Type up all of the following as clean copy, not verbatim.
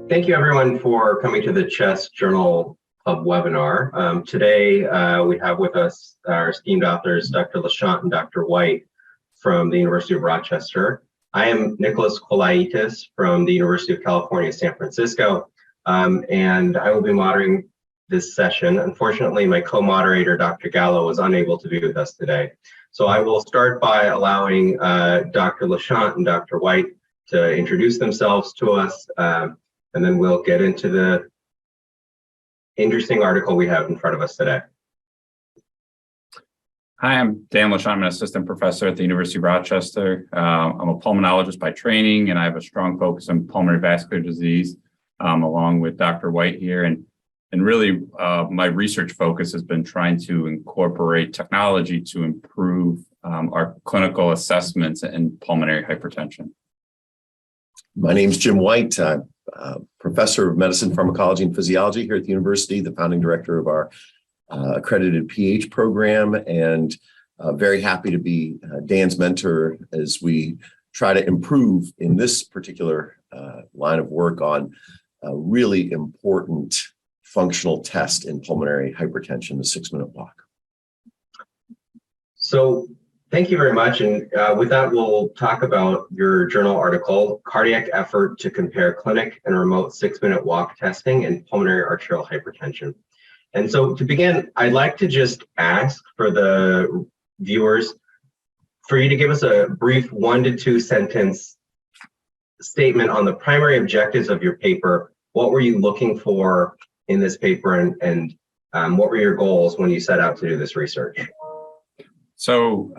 Thank you everyone for coming to the Chest Journal Club webinar. Today we have with us our esteemed authors, Dr. Lachant and Dr. White from the University of Rochester. I am Nicholas Kolaitis from the University of California, San Francisco, and I will be moderating this session. Unfortunately, my co-moderator, Dr. Gallo, was unable to be with us today. So I will start by allowing Dr. Lachant and Dr. White to introduce themselves to us, and then we'll get into the interesting article we have in front of us today. Hi, I'm Daniel Lachant. I'm an assistant professor at the University of Rochester. I'm a pulmonologist by training, and I have a strong focus on pulmonary vascular disease, along with Dr. White here. And really, my research focus has been trying to incorporate technology to improve our clinical assessments in pulmonary hypertension. My name is Jim White. I'm professor of medicine, pharmacology, and physiology here at the university, the founding director of our accredited PH program, and very happy to be Dan's mentor as we try to improve in this particular line of work on a really important functional test in pulmonary hypertension, the 6-minute walk. So thank you very much. And with that, we'll talk about your journal article, Cardiac Effort to Compare Clinic and Remote 6-Minute Walk Testing in Pulmonary Arterial Hypertension. And so to begin, I'd like to just ask for the viewers for you to give us a brief 1 to 2 sentence statement on the primary objectives of your paper. What were you looking for in this paper, and what were your goals when you set out to do this research? So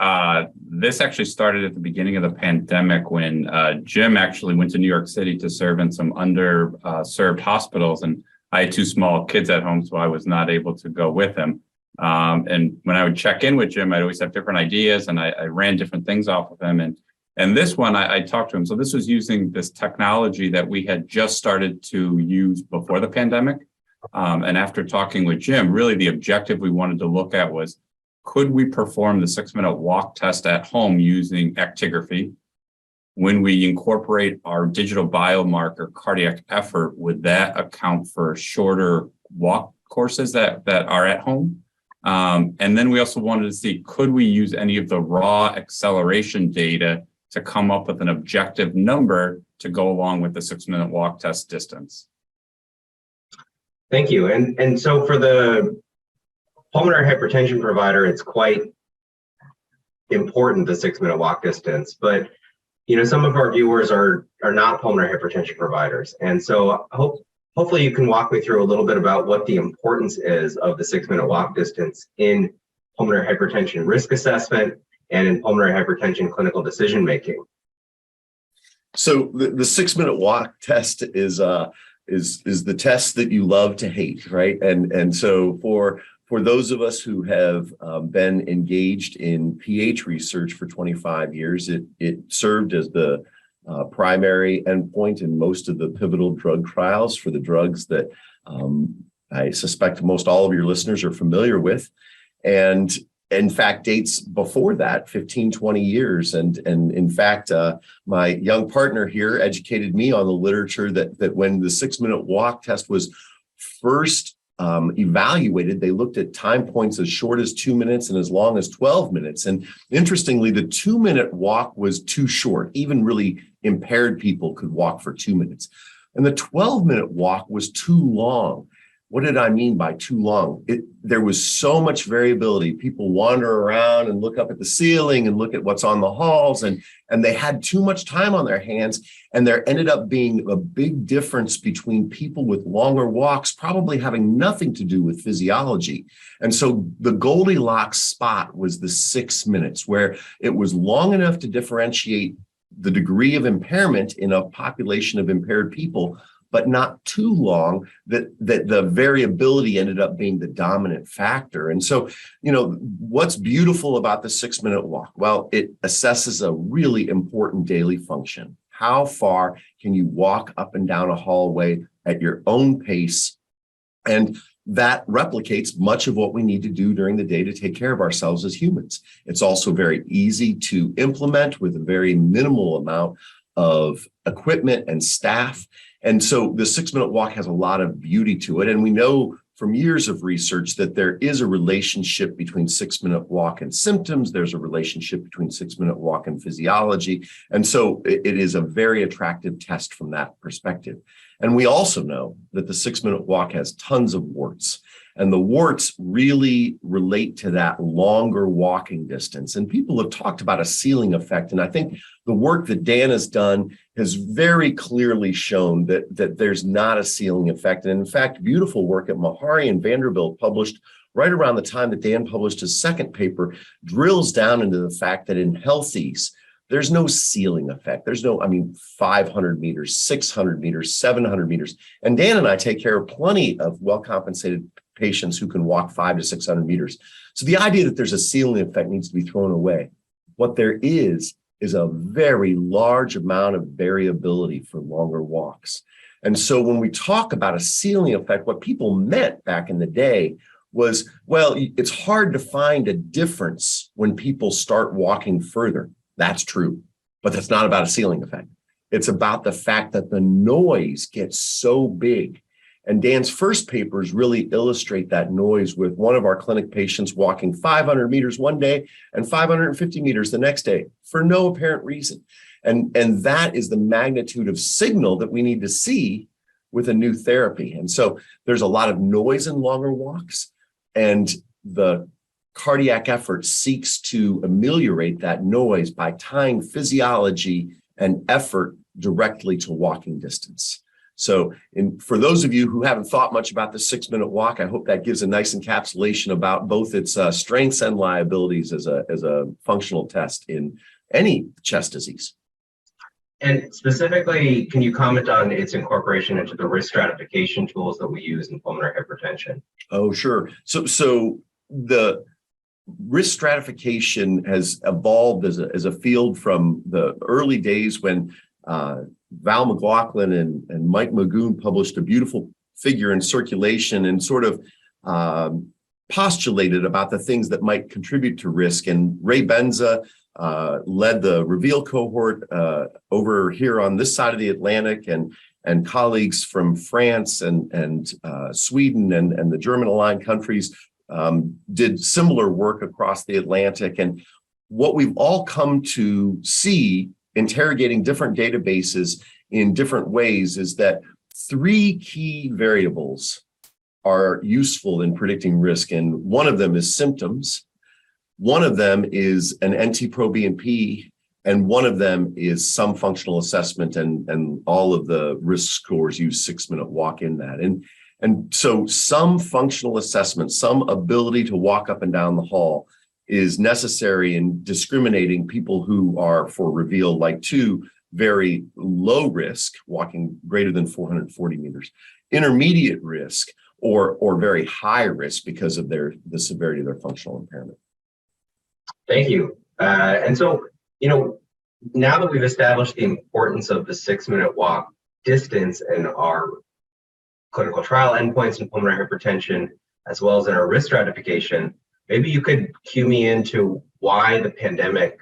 this actually started at the beginning of the pandemic when Jim actually went to New York City to serve in some underserved hospitals, and I had 2 small kids at home, so I was not able to go with him. And when I would check in with Jim, I'd always have different ideas, and I ran different things off of him. And this one, I talked to him. So this was using this technology that we had just started to use before the pandemic. And after talking with Jim, really the objective we wanted to look at was, could we perform the 6-minute walk test at home using actigraphy? When we incorporate our digital biomarker cardiac effort, would that account for shorter walk courses that are at home? And then we also wanted to see, could we use any of the raw acceleration data to come up with an objective number to go along with the 6-minute walk test distance? Thank you. And so for the pulmonary hypertension provider, it's quite important, the 6-minute walk distance, but some of our viewers are not pulmonary hypertension providers. And so hopefully you can walk me through a little bit about what the importance is of the 6-minute walk distance in pulmonary hypertension risk assessment and in pulmonary hypertension clinical decision making. So the 6-minute walk test is the test that you love to hate, right? And so for those of us who have been engaged in PH research for 25 years, it served as the primary endpoint in most of the pivotal drug trials for the drugs that I suspect most all of your listeners are familiar with. And in fact, dates before that, 15, 20 years. And in fact, my young partner here educated me on the literature that when the 6-minute walk test was first evaluated, they looked at time points as short as 2 minutes and as long as 12 minutes. And interestingly, the 2-minute walk was too short. Even really impaired people could walk for 2 minutes. And the 12-minute walk was too long. What did I mean by too long? There was so much variability. People wander around and look up at the ceiling and look at what's on the halls, and they had too much time on their hands. And there ended up being a big difference between people with longer walks, probably having nothing to do with physiology. And so the Goldilocks spot was the 6 minutes, where it was long enough to differentiate the degree of impairment in a population of impaired people, but not too long that the variability ended up being the dominant factor. And so, what's beautiful about the 6-minute walk? Well, it assesses a really important daily function. How far can you walk up and down a hallway at your own pace? And that replicates much of what we need to do during the day to take care of ourselves as humans. It's also very easy to implement with a very minimal amount of equipment and staff. And so the 6-minute walk has a lot of beauty to it. And we know from years of research that there is a relationship between 6-minute walk and symptoms. There's a relationship between 6-minute walk and physiology. And so it is a very attractive test from that perspective. And we also know that the 6-minute walk has tons of warts. And the warts really relate to that longer walking distance. And people have talked about a ceiling effect. And I think the work that Dan has done has very clearly shown that there's not a ceiling effect. And in fact, beautiful work at Mahari and Vanderbilt, published right around the time that Dan published his second paper, drills down into the fact that in healthies, there's no ceiling effect. There's no, 500 meters, 600 meters, 700 meters. And Dan and I take care of plenty of well-compensated patients who can walk 500 to 600 meters. So the idea that there's a ceiling effect needs to be thrown away. What there is a very large amount of variability for longer walks. And so when we talk about a ceiling effect, what people meant back in the day was, well, it's hard to find a difference when people start walking further. That's true, but that's not about a ceiling effect. It's about the fact that the noise gets so big. And Dan's first papers really illustrate that noise with one of our clinic patients walking 500 meters one day and 550 meters the next day for no apparent reason. And that is the magnitude of signal that we need to see with a new therapy. And so there's a lot of noise in longer walks, and the cardiac effort seeks to ameliorate that noise by tying physiology and effort directly to walking distance. So for those of you who haven't thought much about the 6-minute walk, I hope that gives a nice encapsulation about both its strengths and liabilities as a functional test in any chest disease. And specifically, can you comment on its incorporation into the risk stratification tools that we use in pulmonary hypertension? Oh, sure. So the risk stratification has evolved as a field from the early days when Val McLaughlin and Mike Magoon published a beautiful figure in Circulation and sort of postulated about the things that might contribute to risk. And Ray Benza led the REVEAL cohort over here on this side of the Atlantic, and colleagues from France and Sweden and the German-aligned countries did similar work across the Atlantic. And what we've all come to see, interrogating different databases in different ways, is that 3 key variables are useful in predicting risk. And one of them is symptoms. One of them is an NT-proBNP, and one of them is some functional assessment, and all of the risk scores use 6-minute walk in that. And so some functional assessment, some ability to walk up and down the hall is necessary in discriminating people who are, for REVEAL, like 2, very low risk, walking greater than 440 meters, intermediate risk, or very high risk because of the severity of their functional impairment. Thank you. And so, now that we've established the importance of the 6-minute walk distance in our clinical trial endpoints in pulmonary hypertension, as well as in our risk stratification, maybe you could cue me into why the pandemic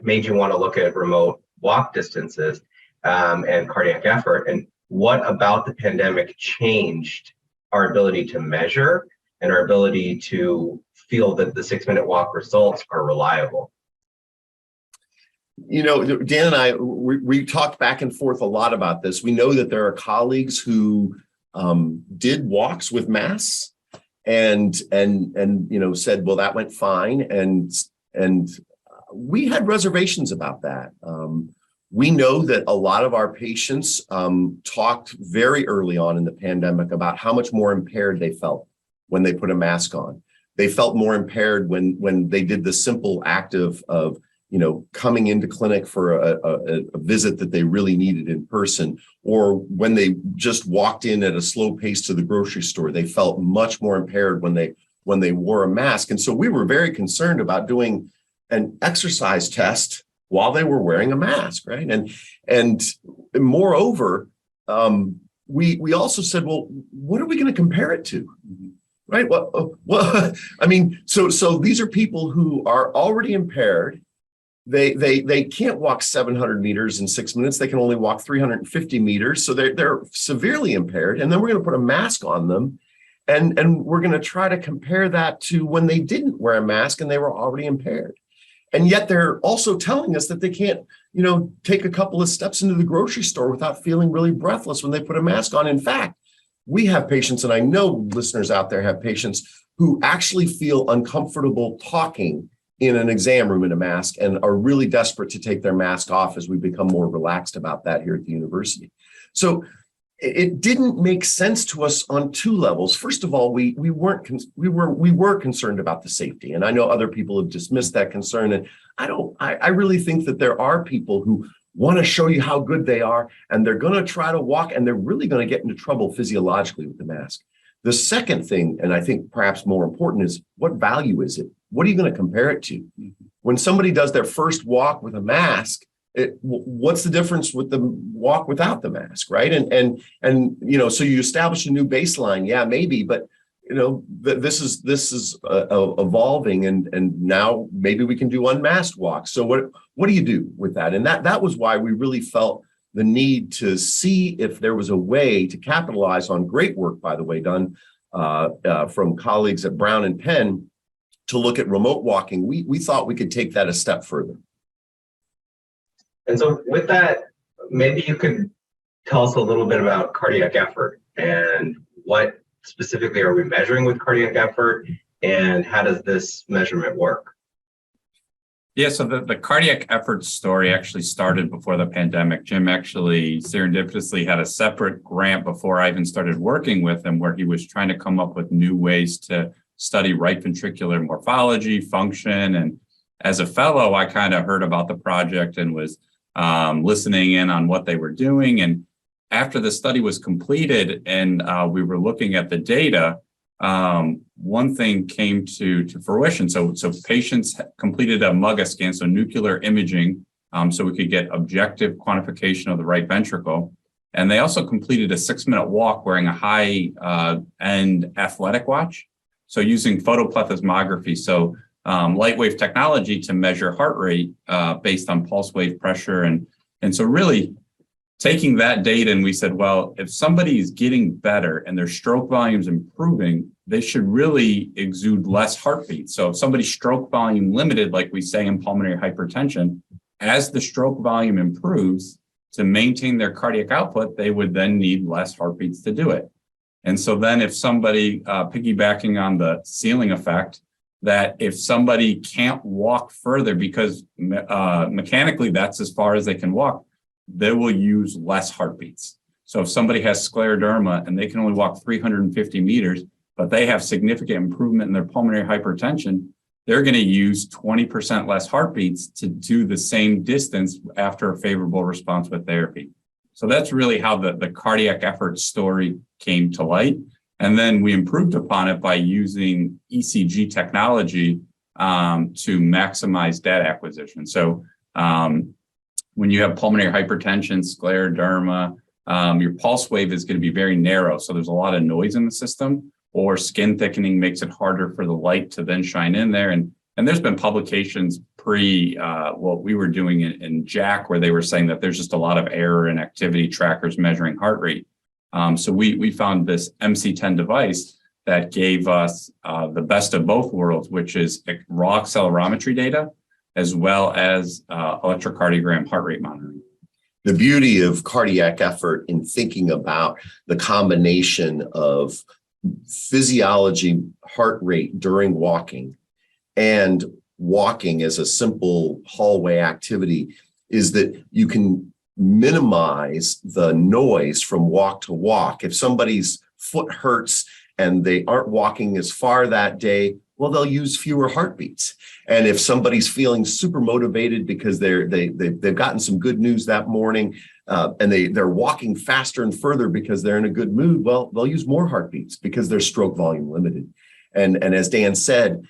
made you want to look at remote walk distances and cardiac effort, and what about the pandemic changed our ability to measure and our ability to feel that the 6-minute walk results are reliable. Dan and I, we talked back and forth a lot about this. We know that there are colleagues who did walks with masks and said, well, that went fine. And we had reservations about that. We know that a lot of our patients talked very early on in the pandemic about how much more impaired they felt when they put a mask on. They felt more impaired when they did the simple act of coming into clinic for a visit that they really needed in person, or when they just walked in at a slow pace to the grocery store. They felt much more impaired when they wore a mask. And so we were very concerned about doing an exercise test while they were wearing a mask, right? And moreover, we also said, well, what are we going to compare it to? Right? Well, so these are people who are already impaired, they can't walk 700 meters in 6 minutes. They can only walk 350 meters. So they're severely impaired. And then we're going to put a mask on them. And we're going to try to compare that to when they didn't wear a mask and they were already impaired. And yet they're also telling us that they can't, take a couple of steps into the grocery store without feeling really breathless when they put a mask on. In fact, we have patients, and I know listeners out there have patients who actually feel uncomfortable talking in an exam room in a mask and are really desperate to take their mask off as we become more relaxed about that here at the university. So it didn't make sense to us on two levels. First of all, we were concerned about the safety, and I know other people have dismissed that concern. And I really think that there are people who want to show you how good they are, and they're going to try to walk, and they're really going to get into trouble physiologically with the mask. The second thing, and I think perhaps more important, is what value is it? What are you going to compare it to? When somebody does their first walk with a mask, what's the difference with the walk without the mask, right? And so you establish a new baseline, yeah, maybe, but this is evolving, and now maybe we can do unmasked walks. So what do you do with that? And that was why we really felt the need to see if there was a way to capitalize on great work, by the way, done from colleagues at Brown and Penn to look at remote walking. We thought we could take that a step further. And so with that, maybe you could tell us a little bit about cardiac effort and what specifically are we measuring with cardiac effort, and how does this measurement work? Yeah, so the cardiac effort story actually started before the pandemic. Jim actually serendipitously had a separate grant before I even started working with him, where he was trying to come up with new ways to study right ventricular morphology, function. And as a fellow, I kind of heard about the project and was listening in on what they were doing. And after the study was completed and we were looking at the data, one thing came to fruition. So patients completed a MUGA scan, so nuclear imaging, so we could get objective quantification of the right ventricle. And they also completed a 6-minute walk wearing a high-end athletic watch. So using photoplethysmography, so light wave technology to measure heart rate based on pulse wave pressure. And so really taking that data, and we said, well, if somebody is getting better and their stroke volume's improving, they should really exude less heartbeat. So if somebody's stroke volume limited, like we say in pulmonary hypertension, as the stroke volume improves, to maintain their cardiac output, they would then need less heartbeats to do it. And so then if somebody, piggybacking on the ceiling effect, that if somebody can't walk further because mechanically that's as far as they can walk, they will use less heartbeats. So if somebody has scleroderma and they can only walk 350 meters, but they have significant improvement in their pulmonary hypertension, they're going to use 20% less heartbeats to do the same distance after a favorable response with therapy. So that's really how the cardiac effort story came to light. And then we improved upon it by using ECG technology to maximize data acquisition. So when you have pulmonary hypertension, scleroderma, your pulse wave is going to be very narrow. So there's a lot of noise in the system, or skin thickening makes it harder for the light to then shine in there. And there's been publications what we were doing in JACC, where they were saying that there's just a lot of error in activity trackers measuring heart rate. So we found this MC10 device that gave us the best of both worlds, which is raw accelerometry data, as well as electrocardiogram heart rate monitoring. The beauty of cardiac effort in thinking about the combination of physiology, heart rate during walking, and walking as a simple hallway activity is that you can minimize the noise from walk to walk. If somebody's foot hurts and they aren't walking as far that day, well, they'll use fewer heartbeats. And if somebody's feeling super motivated because they've gotten some good news that morning, and they're walking faster and further because they're in a good mood, well, they'll use more heartbeats because they're stroke volume limited. And as Dan said,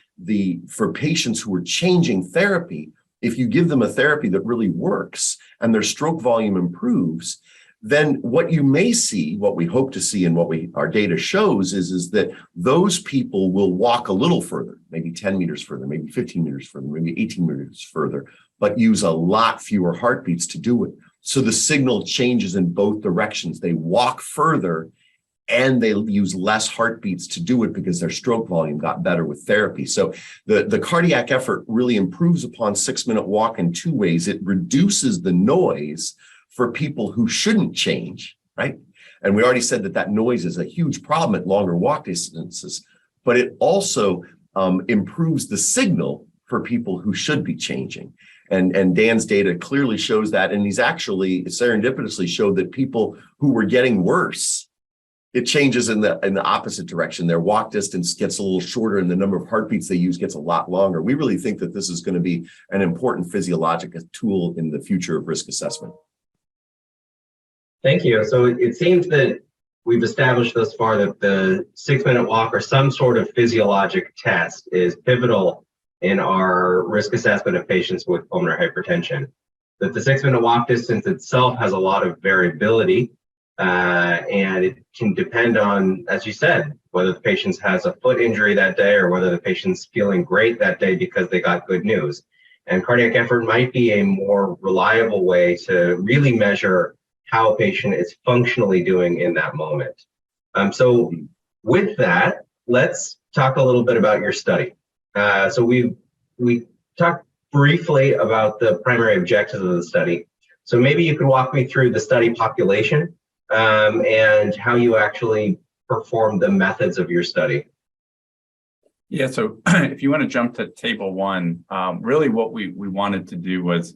for patients who are changing therapy, if you give them a therapy that really works and their stroke volume improves, then what you may see, what we hope to see and our data shows is that those people will walk a little further, maybe 10 meters further, maybe 15 meters further, maybe 18 meters further, but use a lot fewer heartbeats to do it. So the signal changes in both directions. They walk further and they use less heartbeats to do it because their stroke volume got better with therapy. So the cardiac effort really improves upon 6-minute walk in two ways. It reduces the noise for people who shouldn't change, right? And we already said that noise is a huge problem at longer walk distances, but it also improves the signal for people who should be changing. And Dan's data clearly shows that. And he's actually serendipitously showed that people who were getting worse, it changes in the opposite direction. Their walk distance gets a little shorter and the number of heartbeats they use gets a lot longer. We really think that this is going to be an important physiologic tool in the future of risk assessment. Thank you. So it seems that we've established thus far that the 6-minute walk or some sort of physiologic test is pivotal in our risk assessment of patients with pulmonary hypertension. That the 6-minute walk distance itself has a lot of variability, and it can depend on, as you said, whether the patient has a foot injury that day or whether the patient's feeling great that day because they got good news. And cardiac effort might be a more reliable way to really measure how a patient is functionally doing in that moment. So with that, let's talk a little bit about your study. So we talked briefly about the primary objectives of the study. So maybe you could walk me through the study population and how you actually performed the methods of your study. Yeah, so if you want to jump to table 1, really what we wanted to do was,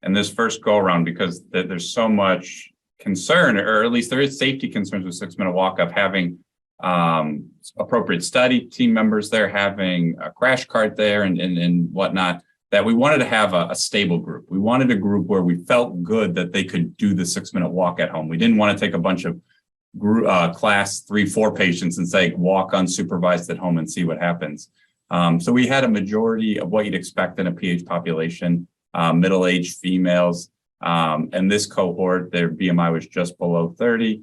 in this first go around, because there's so much concern, or at least there is safety concerns with 6-minute walk, of having appropriate study team members there, having a crash cart there and whatnot, that we wanted to have a stable group. We wanted a group where we felt good that they could do the 6-minute walk at home. We didn't want to take a bunch of class 3-4 patients and say, walk unsupervised at home and see what happens. So we had a majority of what you'd expect in a PH population, middle-aged females. And this cohort, their BMI was just below 30.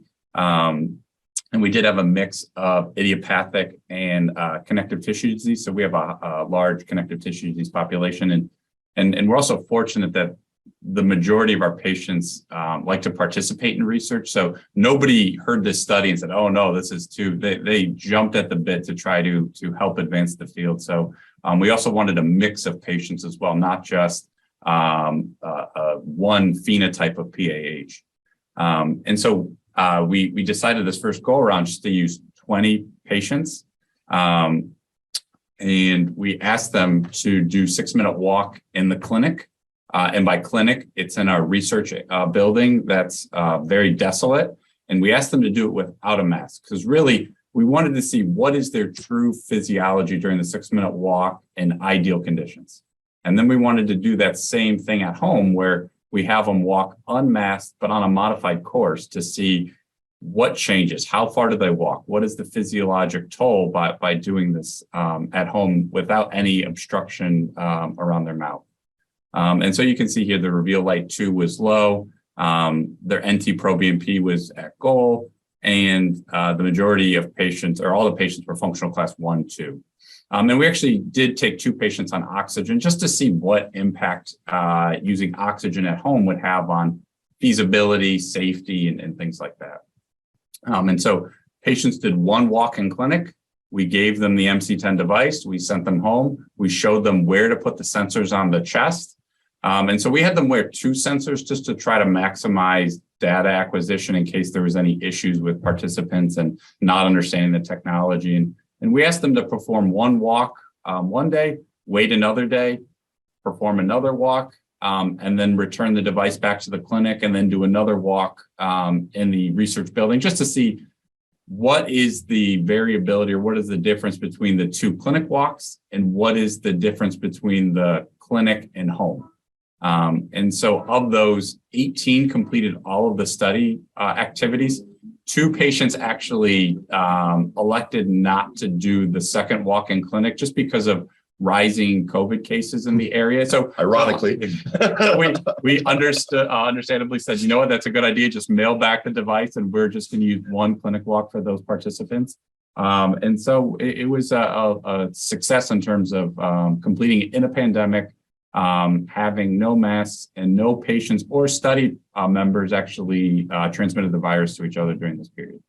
And we did have a mix of idiopathic and connective tissue disease. So we have a large connective tissue disease population. And we're also fortunate that the majority of our patients like to participate in research. So nobody heard this study and said, oh, no, this is too, they jumped at the bit to try to help advance the field. So we also wanted a mix of patients as well, not just one phenotype of PAH. And so we decided this first go around just to use 20 patients. And we asked them to do 6-minute walk in the clinic. And by clinic, it's in our research building that's very desolate. And we asked them to do it without a mask, because really we wanted to see what is their true physiology during the 6-minute walk in ideal conditions. And then we wanted to do that same thing at home, where we have them walk unmasked, but on a modified course, to see what changes, how far do they walk, what is the physiologic toll by doing this at home without any obstruction around their mouth. And so you can see here the reveal light 2 was low, their NT-proBNP was at goal, and the majority of patients, or all the patients, were functional class 1, 2. And we actually did take 2 patients on oxygen just to see what impact using oxygen at home would have on feasibility, safety, and things like that. And so patients did 1 walk in clinic. We gave them the MC10 device. We sent them home. We showed them where to put the sensors on the chest. And so we had them wear 2 sensors just to try to maximize data acquisition in case there was any issues with participants and not understanding the technology. And we asked them to perform 1 walk one day, wait another day, perform another walk, and then return the device back to the clinic, and then do another walk in the research building, just to see what is the variability, or what is the difference between the 2 clinic walks, and what is the difference between the clinic and home. And so of those, 18 completed all of the study activities. 2 patients actually elected not to do the second walk in clinic just because of rising COVID cases in the area. So Ironically, we understandably said, you know what, that's a good idea. Just mail back the device, and we're just going to use one clinic walk for those participants. And so it was a success in terms of completing it in a pandemic, having no masks and no patients or study members actually transmitted the virus to each other during this period.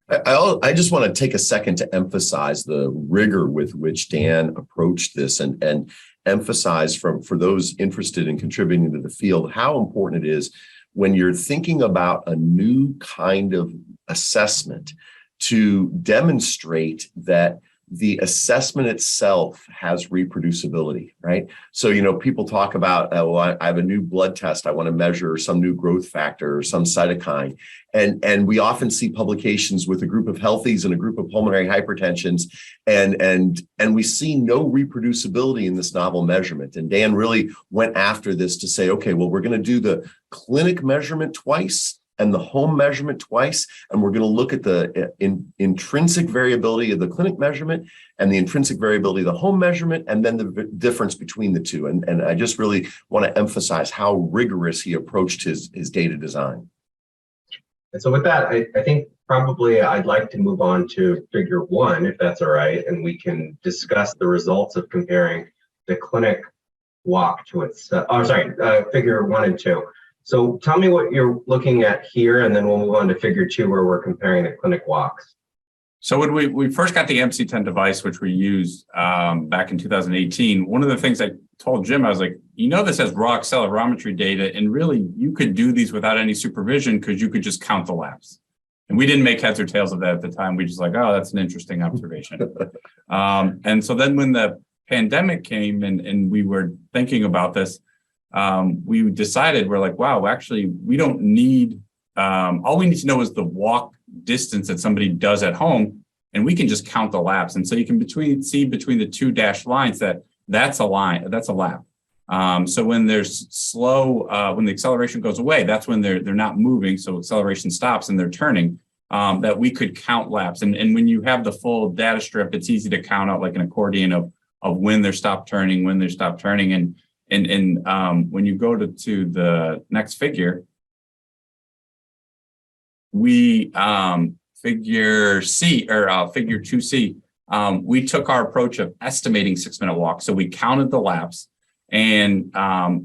I just want to take a second to emphasize the rigor with which Dan approached this and emphasize for those interested in contributing to the field how important it is when you're thinking about a new kind of assessment to demonstrate that the assessment itself has reproducibility, right? So, people talk about, well, I have a new blood test. I want to measure some new growth factor or some cytokine. And we often see publications with a group of healthies and a group of pulmonary hypertensions, and we see no reproducibility in this novel measurement. And Dan really went after this to say, okay, well, we're going to do the clinic measurement twice and the home measurement twice, and we're going to look at the intrinsic variability of the clinic measurement and the intrinsic variability of the home measurement, and then the difference between the two. And I just really want to emphasize how rigorous he approached his data design. And so with that, I think probably I'd like to move on to figure 1, if that's all right, and we can discuss the results of comparing the clinic walk to its, figure 1 and 2. So tell me what you're looking at here, and then we'll move on to figure 2, where we're comparing the clinic walks. So when we first got the MC10 device, which we used back in 2018, one of the things I told Jim, I was like, this has raw accelerometry data, and really you could do these without any supervision because you could just count the laps. And we didn't make heads or tails of that at the time. We just like, oh, that's an interesting observation. And so then when the pandemic came and we were thinking about this, we decided, we're like, wow, actually, we don't need, all we need to know is the walk distance that somebody does at home, and we can just count the laps. And so you can see between the 2 dashed lines that's a line, that's a lap. So when there's slow, when the acceleration goes away, that's when they're not moving. So acceleration stops and they're turning, that we could count laps. And when you have the full data strip, it's easy to count out like an accordion of when they're stopped turning, when they're stopped turning. And when you go to the next figure, we figure C or figure 2C, we took our approach of estimating 6-minute walk. So we counted the laps and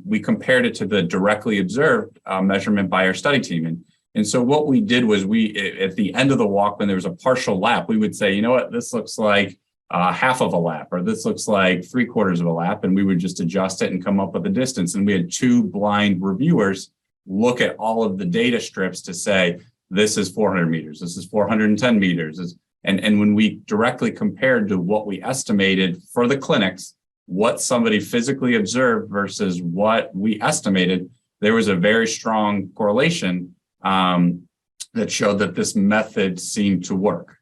we compared it to the directly observed measurement by our study team. And so what we did was at the end of the walk, when there was a partial lap, we would say, you know what, this looks like half of a lap, or this looks like 3/4 of a lap, and we would just adjust it and come up with a distance. And we had 2 blind reviewers look at all of the data strips to say, this is 400 meters, this is 410 meters. And when we directly compared to what we estimated for the clinics, what somebody physically observed versus what we estimated, there was a very strong correlation that showed that this method seemed to work.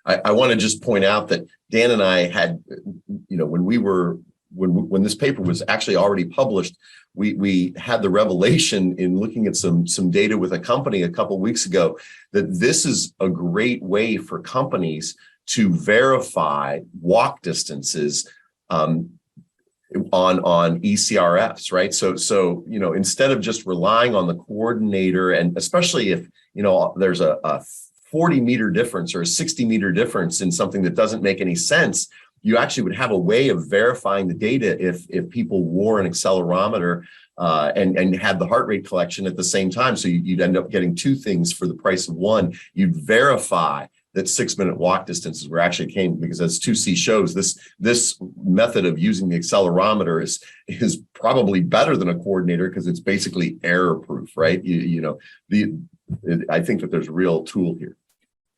I want to just point out that Dan and I had, when this paper was actually already published, we had the revelation in looking at some data with a company a couple of weeks ago that this is a great way for companies to verify walk distances on ECRFs, right? So instead of just relying on the coordinator, and especially if there's a 40-meter difference or a 60-meter difference in something that doesn't make any sense, you actually would have a way of verifying the data if people wore an accelerometer and had the heart rate collection at the same time. So you'd end up getting 2 things for the price of 1. You'd verify that 6-minute walk distances were actually came, because as 2C shows, this method of using the accelerometer is probably better than a coordinator because it's basically error proof, right? I think that there's a real tool here.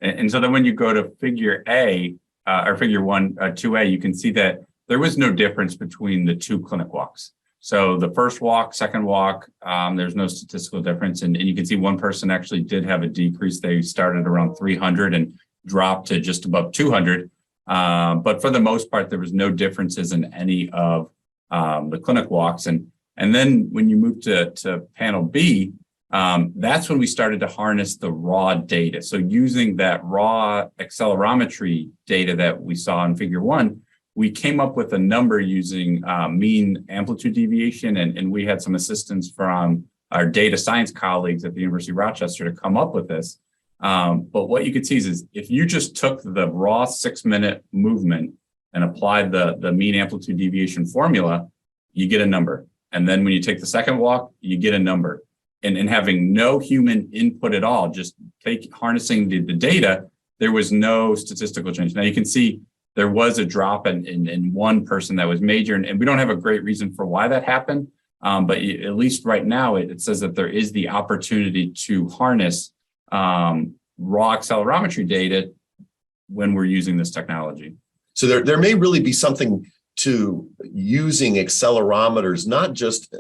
And so then when you go to figure A, or figure 2A, you can see that there was no difference between the 2 clinic walks. So the first walk, second walk, there's no statistical difference. And you can see one person actually did have a decrease. They started around 300 and dropped to just above 200. But for the most part, there was no differences in any of the clinic walks. And then when you move to panel B, that's when we started to harness the raw data. So using that raw accelerometry data that we saw in figure 1, we came up with a number using mean amplitude deviation, and we had some assistance from our data science colleagues at the University of Rochester to come up with this. But what you could see is if you just took the raw 6-minute movement and applied the mean amplitude deviation formula, you get a number. And then when you take the second walk, you get a number. And having no human input at all, just harnessing the data, there was no statistical change. Now you can see there was a drop in one person that was major, and we don't have a great reason for why that happened. But at least right now, it says that there is the opportunity to harness raw accelerometry data when we're using this technology. So there may really be something to using accelerometers, not just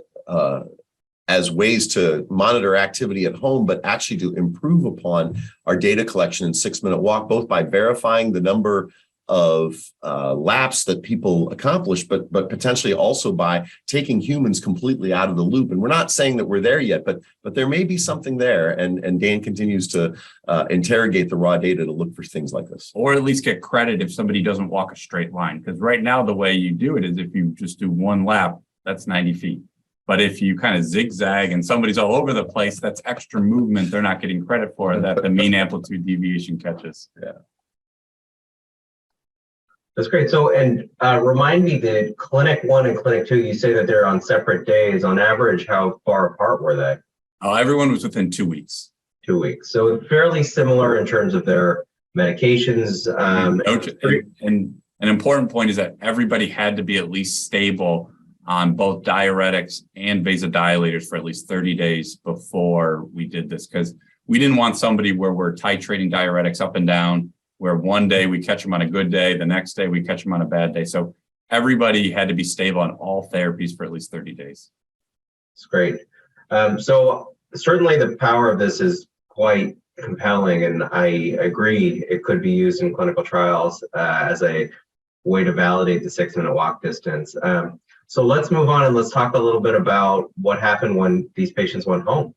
as ways to monitor activity at home, but actually to improve upon our data collection in 6-minute walk, both by verifying the number of laps that people accomplish, but potentially also by taking humans completely out of the loop. And we're not saying that we're there yet, but there may be something there. And Dan continues to interrogate the raw data to look for things like this. Or at least get credit if somebody doesn't walk a straight line. Because right now, the way you do it is if you just do one lap, that's 90 feet. But if you kind of zigzag and somebody's all over the place, that's extra movement they're not getting credit for that the mean amplitude deviation catches. Yeah. That's great. So, and remind me that Clinic 1 and Clinic 2, you say that they're on separate days. On average, how far apart were they? Everyone was within 2 weeks. 2 weeks. So fairly similar in terms of their medications. And an important point is that everybody had to be at least stable on both diuretics and vasodilators for at least 30 days before we did this, because we didn't want somebody where we're titrating diuretics up and down, where one day we catch them on a good day, the next day we catch them on a bad day. So everybody had to be stable on all therapies for at least 30 days. That's great. So certainly the power of this is quite compelling, and I agree it could be used in clinical trials as a way to validate the 6-minute walk distance. So let's move on and let's talk a little bit about what happened when these patients went home.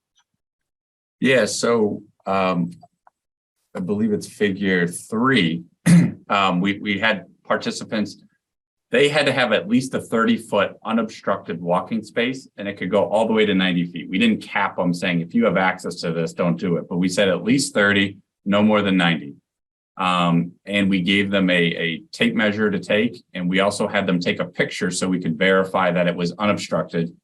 Yeah, so I believe it's figure 3. We had participants, they had to have at least a 30-foot unobstructed walking space, and it could go all the way to 90 feet. We didn't cap them saying, if you have access to this, don't do it. But we said at least 30, no more than 90. And we gave them a tape measure to take, and we also had them take a picture so we could verify that it was unobstructed,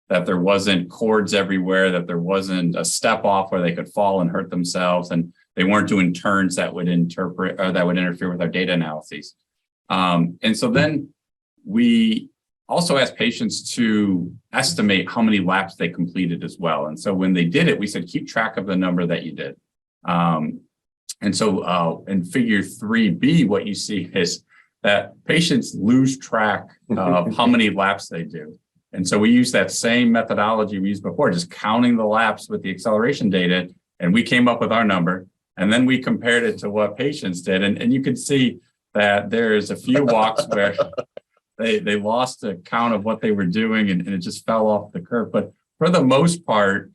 that there wasn't cords everywhere, that there wasn't a step off where they could fall and hurt themselves, and they weren't doing turns that would interfere with our data analyses. And so then we also asked patients to estimate how many laps they completed as well. And so when they did it, we said, keep track of the number that you did. And so in figure 3B, what you see is that patients lose track of how many laps they do. And so we use that same methodology we used before, just counting the laps with the acceleration data, and we came up with our number. And then we compared it to what patients did. And you can see that there's a few walks where they lost a count of what they were doing, and it just fell off the curve. But for the most part,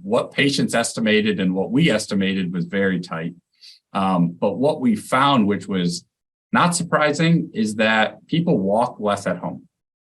what patients estimated and what we estimated was very tight. But what we found, which was not surprising, is that people walk less at home.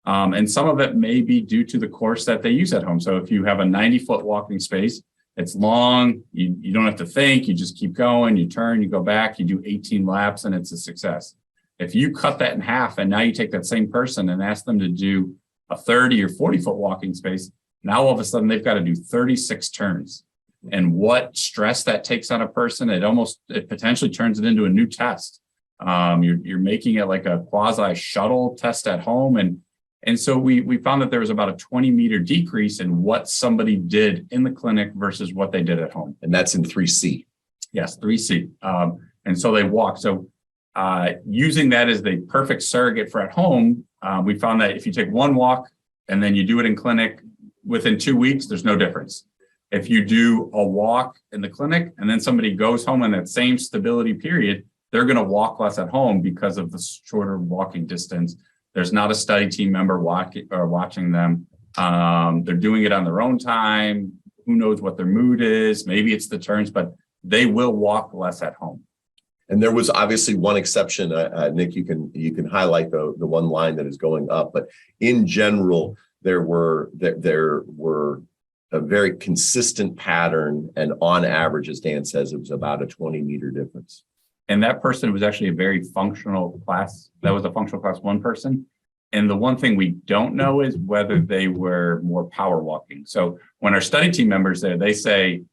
And some of it may be due to the course that they use at home. So if you have a 90-foot walking space, it's long, you don't have to think, you just keep going, you turn, you go back, you do 18 laps, and it's a success. If you cut that in half and now you take that same person and ask them to do a 30 or 40-foot walking space, now all of a sudden they've got to do 36 turns. And what stress that takes on a person, it potentially turns it into a new test. You're making it like a quasi shuttle test at home. And so we found that there was about a 20-meter decrease in what somebody did in the clinic versus what they did at home. And that's in 3C. Yes, 3C. And so they walk. So using that as the perfect surrogate for at home, we found that if you take one walk and then you do it in clinic within 2 weeks, there's no difference. If you do a walk in the clinic and then somebody goes home in that same stability period, they're going to walk less at home because of the shorter walking distance. There's not a study team member watching them. They're doing it on their own time. Who knows what their mood is? Maybe it's the turns, but they will walk less at home. And there was obviously one exception. Nick, you can highlight the one line that is going up, but in general, there were a very consistent pattern, and on average, as Dan says, it was about a 20-meter difference. And that person was actually a very functional class. That was a functional class 1 person. And the one thing we don't know is whether they were more power walking. So when our study team members there, they say,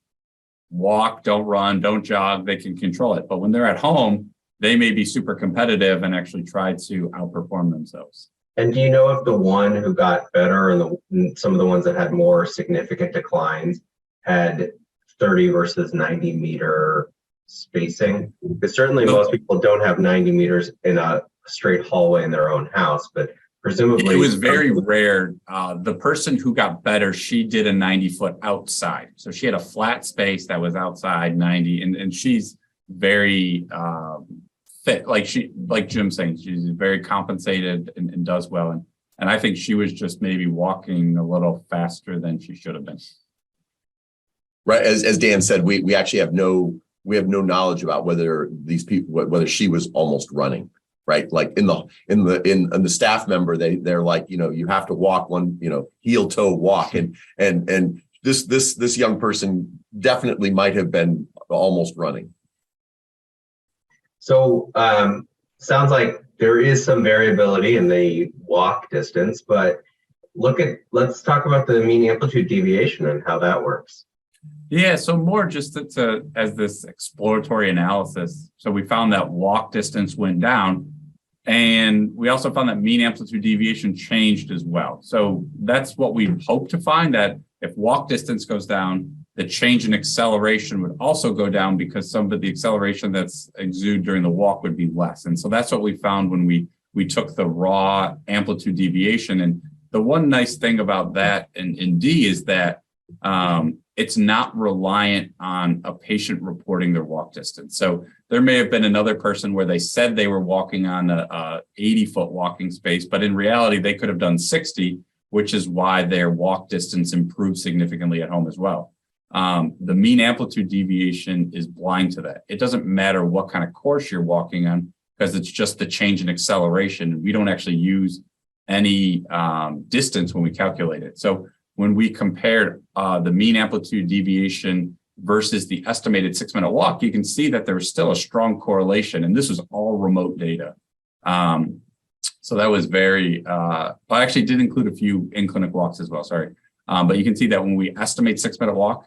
walk, don't run, don't jog, they can control it. But when they're at home, they may be super competitive and actually try to outperform themselves. And do you know if the one who got better and some of the ones that had more significant declines had 30 versus 90 meter spacing? Because certainly most people don't have 90 meters in a straight hallway in their own house, but presumably it was very rare. The person who got better, she did a 90-foot outside. So she had a flat space that was outside 90, and she's very fit. Like Jim's saying, she's very compensated and does well. And I think she was just maybe walking a little faster than she should have been. Right. As Dan said, we actually have no knowledge about whether these people, whether she was almost running. Right. Like in the staff member, they're like, you have to walk one, heel toe walk. And this young person definitely might have been almost running. So sounds like there is some variability in the walk distance, but let's talk about the mean amplitude deviation and how that works. Yeah, so more just as this exploratory analysis. So we found that walk distance went down, and we also found that mean amplitude deviation changed as well. So that's what we hope to find, that if walk distance goes down, the change in acceleration would also go down, because some of the acceleration that's exuded during the walk would be less. And so that's what we found when we took the raw amplitude deviation. And the one nice thing about that in D is that it's not reliant on a patient reporting their walk distance. So there may have been another person where they said they were walking on a 80-foot walking space, but in reality, they could have done 60, which is why their walk distance improved significantly at home as well. The mean amplitude deviation is blind to that. It doesn't matter what kind of course you're walking on, because it's just the change in acceleration. We don't actually use any distance when we calculate it. So when we compared the mean amplitude deviation versus the estimated 6-minute walk, you can see that there was still a strong correlation, and this was all remote data. So that was very, I actually did include a few in-clinic walks as well, sorry. But you can see that when we estimate 6-minute walk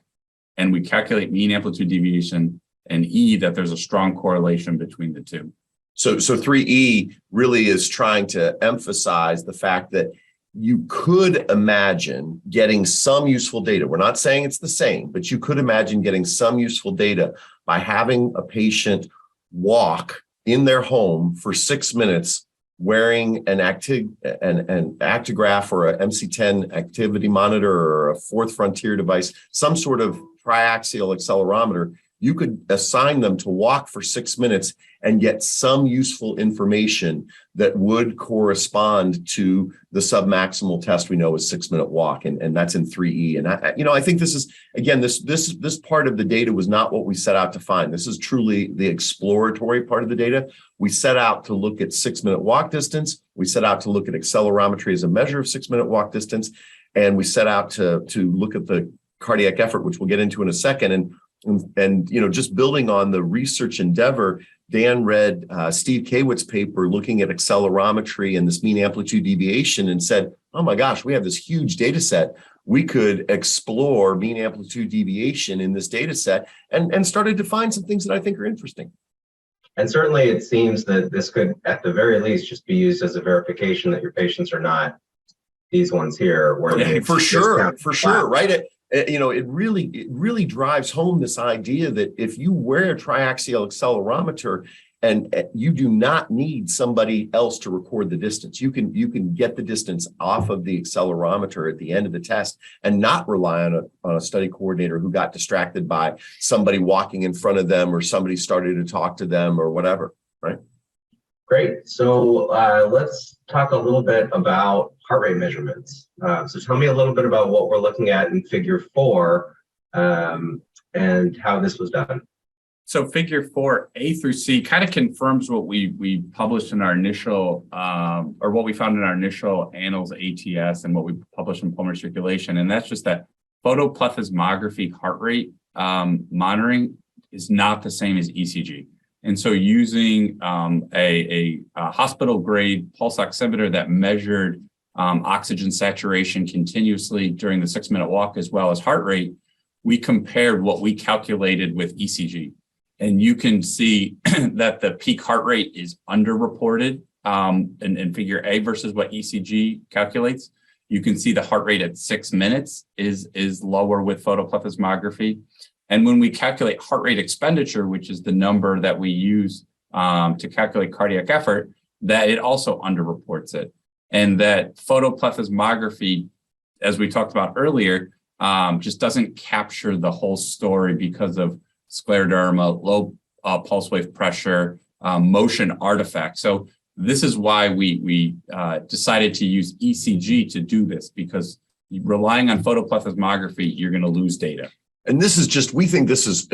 and we calculate mean amplitude deviation and E, that there's a strong correlation between the two. So 3E really is trying to emphasize the fact that you could imagine getting some useful data. We're not saying it's the same, but you could imagine getting some useful data by having a patient walk in their home for 6 minutes wearing an actigraph or a MC10 activity monitor or a fourth frontier device, some sort of triaxial accelerometer. You could assign them to walk for 6 minutes and get some useful information that would correspond to the submaximal test we know is 6-minute walk, and that's in 3E. And I think this is, again, this part of the data was not what we set out to find. This is truly the exploratory part of the data. We set out to look at 6-minute walk distance. We set out to look at accelerometry as a measure of 6-minute walk distance, and we set out to look at the cardiac effort, which we'll get into in a second. And just building on the research endeavor, Dan read Steve Kawitz's paper looking at accelerometry and this mean amplitude deviation and said, oh my gosh, we have this huge data set. We could explore mean amplitude deviation in this data set, and started to find some things that I think are interesting. And certainly it seems that this could, at the very least, just be used as a verification that your patients are not these ones here. Where for sure, right? It really drives home this idea that if you wear a triaxial accelerometer and you do not need somebody else to record the distance, you can get the distance off of the accelerometer at the end of the test and not rely on a study coordinator who got distracted by somebody walking in front of them or somebody started to talk to them or whatever, right? Great. So let's talk a little bit about heart rate measurements. So tell me a little bit about what we're looking at in Figure 4 and how this was done. So figure 4A through C kind of confirms what we published in our initial, or what we found in our initial Annals ATS and what we published in Pulmonary Circulation. And that's just that photoplethysmography heart rate monitoring is not the same as ECG. And so using a hospital grade pulse oximeter that measured oxygen saturation continuously during the 6-minute walk as well as heart rate, we compared what we calculated with ECG. And you can see that the peak heart rate is underreported in figure A versus what ECG calculates. You can see the heart rate at 6 minutes is lower with photoplethysmography. And when we calculate heart rate expenditure, which is the number that we use to calculate cardiac effort, that it also underreports it. And that photoplethysmography, as we talked about earlier, just doesn't capture the whole story because of scleroderma, low pulse wave pressure, motion artifacts. So this is why we decided to use ECG to do this, because relying on photoplethysmography, you're going to lose data. And this is just, we think this is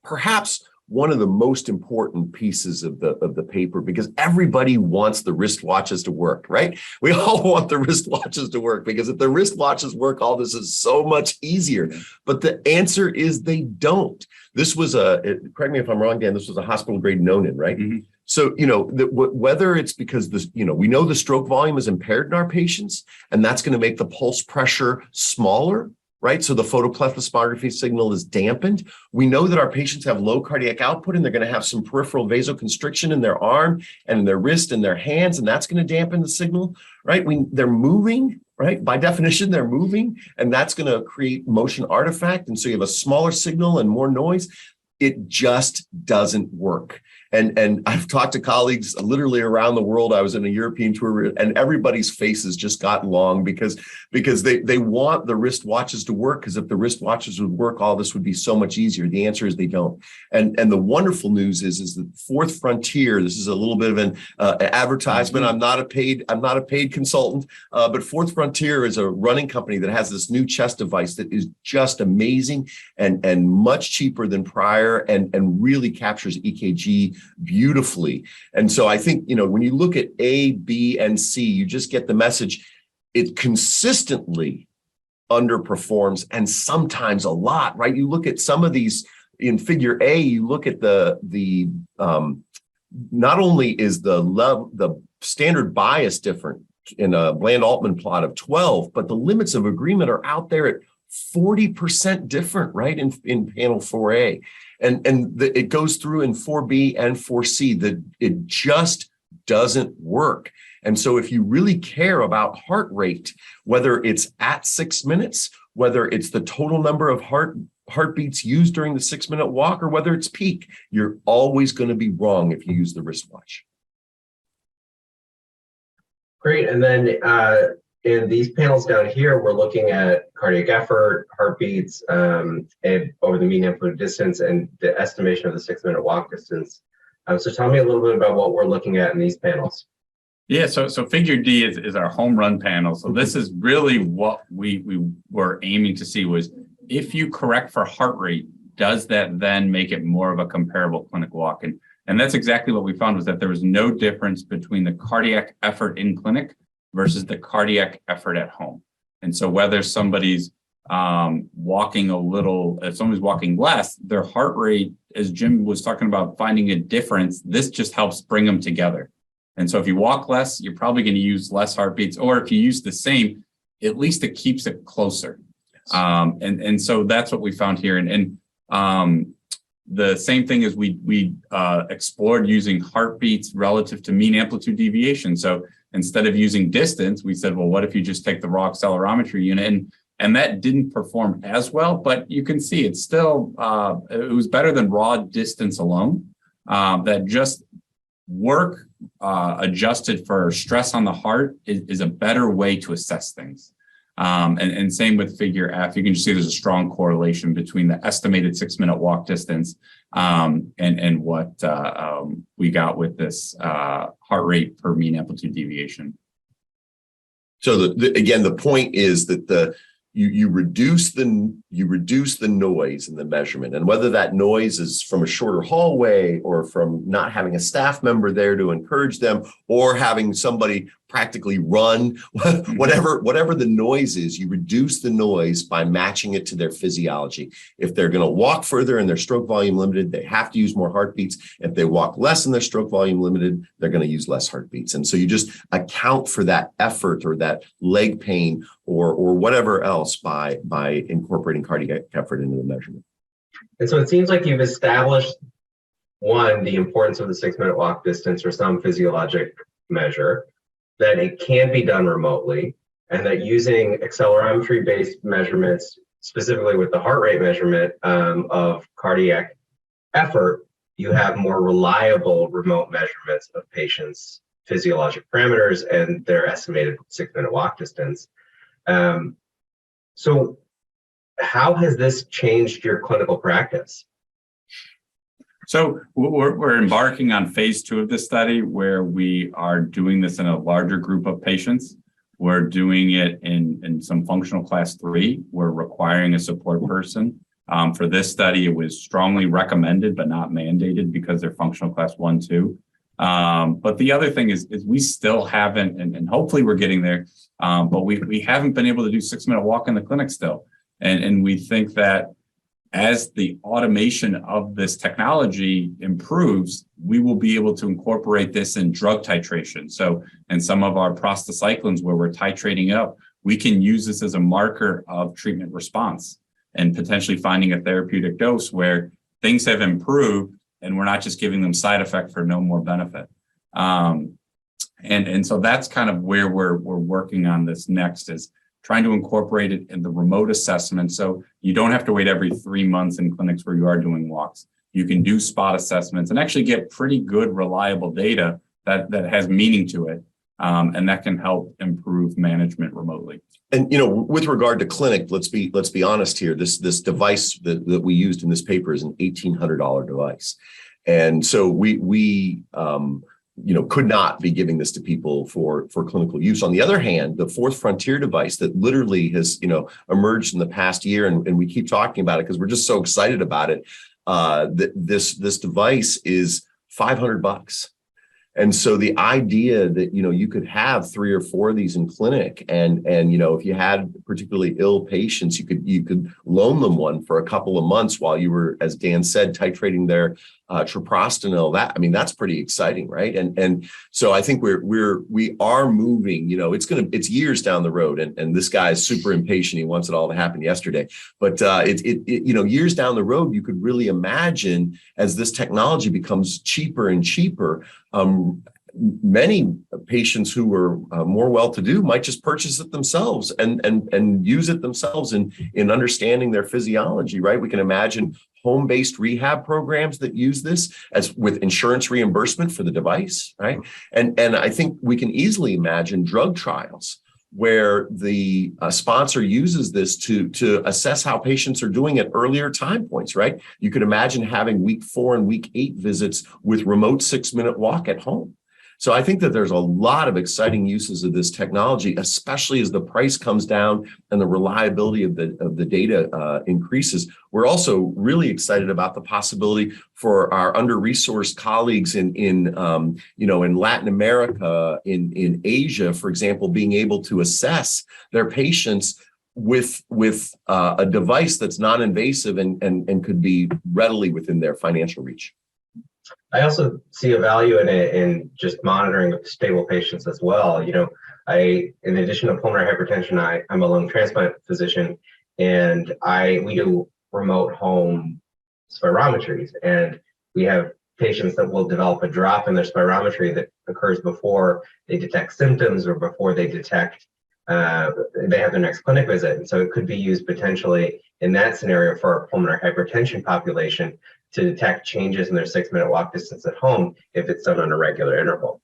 perhaps one of the most important pieces of the paper, because everybody wants the wristwatches to work, right? We all want the wristwatches to work, because if the wristwatches work, all this is so much easier. But the answer is they don't. This was correct me if I'm wrong, Dan, this was a hospital grade Nonin, right? Mm-hmm. So, whether it's because we know the stroke volume is impaired in our patients, and that's going to make the pulse pressure smaller, right? So the photoplethysmography signal is dampened. We know that our patients have low cardiac output, and they're going to have some peripheral vasoconstriction in their arm and in their wrist and their hands, and that's going to dampen the signal, right? They're moving, right? By definition, they're moving, and that's going to create motion artifact. And so you have a smaller signal and more noise. It just doesn't work. And I've talked to colleagues literally around the world. I was in a European tour, and everybody's faces just got long because they want the wristwatches to work, because if the wristwatches would work, all this would be so much easier. The answer is they don't. And the wonderful news is that Fourth Frontier, this is a little bit of an advertisement. I'm not a paid consultant, but Fourth Frontier is a running company that has this new chest device that is just amazing and much cheaper than prior, and really captures EKG beautifully. And so I think, when you look at A, B, and C, you just get the message. It consistently underperforms, and sometimes a lot, right? You look at some of these in figure A, you look at the not only is the standard bias different in a Bland-Altman plot of 12, but the limits of agreement are out there at 40% different, right? In panel 4A. And it goes through in 4B and 4C that it just doesn't work. And so if you really care about heart rate, whether it's at 6 minutes, whether it's the total number of heartbeats used during the 6-minute walk, or whether it's peak, you're always going to be wrong if you use the wristwatch. Great. And then in these panels down here, we're looking at cardiac effort, heartbeats, and over the mean amplitude distance, and the estimation of the 6-minute walk distance. So tell me a little bit about what we're looking at in these panels. Yeah, so figure D is our home run panel. So this is really what we were aiming to see, was if you correct for heart rate, does that then make it more of a comparable clinic walk? And that's exactly what we found, was that there was no difference between the cardiac effort in clinic versus the cardiac effort at home. And so whether somebody's walking a little, if somebody's walking less, their heart rate, as Jim was talking about finding a difference, this just helps bring them together. And so if you walk less, you're probably going to use less heartbeats, or if you use the same, at least it keeps it closer. Yes. And so that's what we found here. And the same thing as we explored using heartbeats relative to mean amplitude deviation. So instead of using distance, we said, well, what if you just take the raw accelerometry unit? And that didn't perform as well, but you can see it's still, it was better than raw distance alone. That just work adjusted for stress on the heart is a better way to assess things. And same with figure F. You can just see there's a strong correlation between the estimated 6-minute walk distance and what we got with this heart rate per mean amplitude deviation. So again, the point is that you reduce the noise in the measurement, and whether that noise is from a shorter hallway or from not having a staff member there to encourage them, or having somebody practically run, whatever the noise is, you reduce the noise by matching it to their physiology. If they're going to walk further and their stroke volume limited, they have to use more heartbeats. If they walk less and their stroke volume limited, they're going to use less heartbeats. And so you just account for that effort or that leg pain or whatever else by incorporating cardiac effort into the measurement. And so it seems like you've established, one, the importance of the 6-minute walk distance or some physiologic measure, that it can be done remotely, and that using accelerometry-based measurements, specifically with the heart rate measurement of cardiac effort, you have more reliable remote measurements of patients' physiologic parameters and their estimated 6-minute walk distance. So how has this changed your clinical practice? So we're embarking on phase 2 of this study, where we are doing this in a larger group of patients. We're doing it in some functional class 3. We're requiring a support person. For this study, it was strongly recommended, but not mandated because they're functional class 1, 2. But the other thing is we still haven't, and hopefully we're getting there, but we haven't been able to do 6-minute walk in the clinic still. And we think that as the automation of this technology improves, we will be able to incorporate this in drug titration. So in some of our prostacyclins where we're titrating up, we can use this as a marker of treatment response and potentially finding a therapeutic dose where things have improved and we're not just giving them side effect for no more benefit. And so that's kind of where we're working on this next, is trying to incorporate it in the remote assessment. So you don't have to wait every 3 months in clinics where you are doing walks. You can do spot assessments and actually get pretty good, reliable data that has meaning to it. And that can help improve management remotely. And, with regard to clinic, let's be honest here. This device that we used in this paper is an $1,800 device. And so we could not be giving this to people for clinical use. On the other hand, the fourth frontier device that literally has, emerged in the past year, and we keep talking about it because we're just so excited about it. This device is $500. And so the idea that, you could have 3 or 4 of these in clinic and if you had particularly ill patients, you could loan them one for a couple of months while you were, as Dan said, titrating their treprostinil. That's pretty exciting, right? And so I think we are moving, it's years down the road, and this guy is super impatient. He wants it all to happen yesterday, but years down the road, you could really imagine as this technology becomes cheaper and cheaper, many patients who are more well-to-do might just purchase it themselves and use it themselves in understanding their physiology, right? We can imagine home-based rehab programs that use this as with insurance reimbursement for the device, right? And I think we can easily imagine drug trials where the sponsor uses this to assess how patients are doing at earlier time points, right? You could imagine having week 4 and week 8 visits with remote 6-minute walk at home. So I think that there's a lot of exciting uses of this technology, especially as the price comes down and the reliability of the data increases. We're also really excited about the possibility for our under-resourced colleagues in Latin America, in Asia, for example, being able to assess their patients with a device that's non-invasive and could be readily within their financial reach. I also see a value in it in just monitoring stable patients as well. In addition to pulmonary hypertension, I'm a lung transplant physician, and we do remote home spirometries, and we have patients that will develop a drop in their spirometry that occurs before they detect symptoms or before they detect they have their next clinic visit. And so it could be used potentially in that scenario for our pulmonary hypertension population to detect changes in their 6-minute walk distance at home if it's done on a regular interval.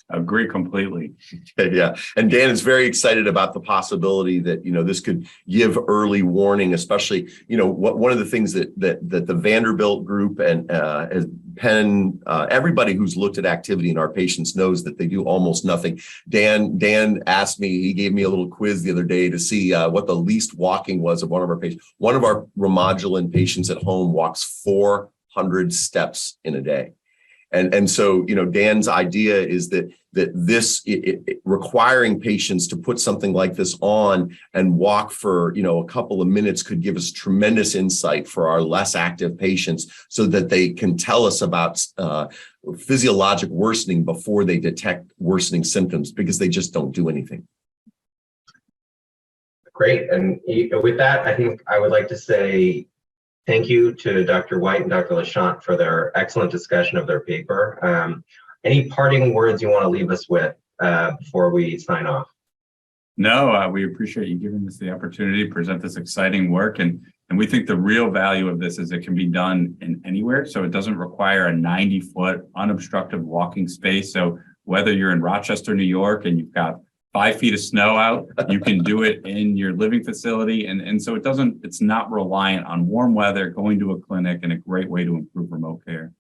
Agree completely. Yeah. And Dan is very excited about the possibility that, this could give early warning, especially, one of the things that the Vanderbilt group and has Penn, everybody who's looked at activity in our patients knows that they do almost nothing. Dan asked me, he gave me a little quiz the other day to see what the least walking was of one of our patients. One of our Remodulin patients at home walks 400 steps in a day. And so, Dan's idea is that this requiring patients to put something like this on and walk for, a couple of minutes could give us tremendous insight for our less active patients so that they can tell us about physiologic worsening before they detect worsening symptoms, because they just don't do anything. Great. And with that, I think I would like to say thank you to Dr. White and Dr. Lachant for their excellent discussion of their paper. Any parting words you want to leave us with before we sign off? No, we appreciate you giving us the opportunity to present this exciting work. And we think the real value of this is it can be done in anywhere. So it doesn't require a 90-foot unobstructed walking space. So whether you're in Rochester, New York, and you've got 5 feet of snow out, you can do it in your living facility. And so it's not reliant on warm weather, going to a clinic, and a great way to improve remote care.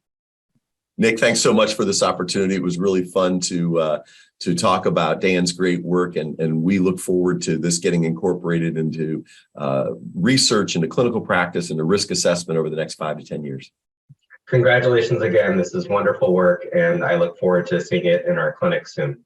Nick, thanks so much for this opportunity. It was really fun to talk about Dan's great work, and we look forward to this getting incorporated into research, into clinical practice, and risk assessment over the next 5 to 10 years. Congratulations again. This is wonderful work, and I look forward to seeing it in our clinic soon.